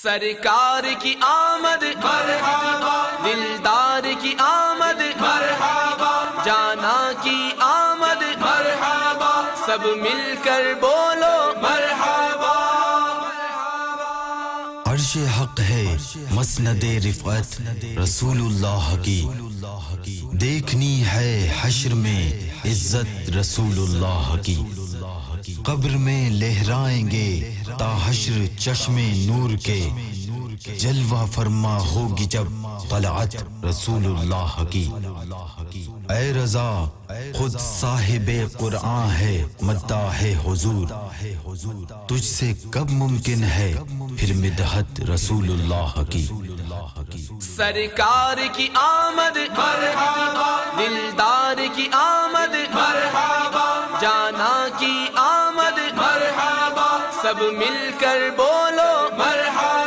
سرکار کی آمد مرحبا، دلدار کی آمد مرحبا، جانا کی آمد مرحبا، سب مل کر بولو مرحبا۔ عرش حق ہے مسند رفعت رسول اللہ کی، دیکھنی ہے حشر میں عزت رسول اللہ کی، قبر میں لہرائیں گے تا حشر چشم نور کے، جلوہ فرما ہوگی جب طلعت رسول اللہ کی۔ اے رضا خود صاحب قرآن ہے مداح حضور، تجھ سے کب ممکن ہے پھر مدحت رسول اللہ کی۔ سرکار کی آمد مرحبا، دلدار کی آمد مرحبا، جانا کی آمد مرحبا، سب مل کر بولو مرحبا۔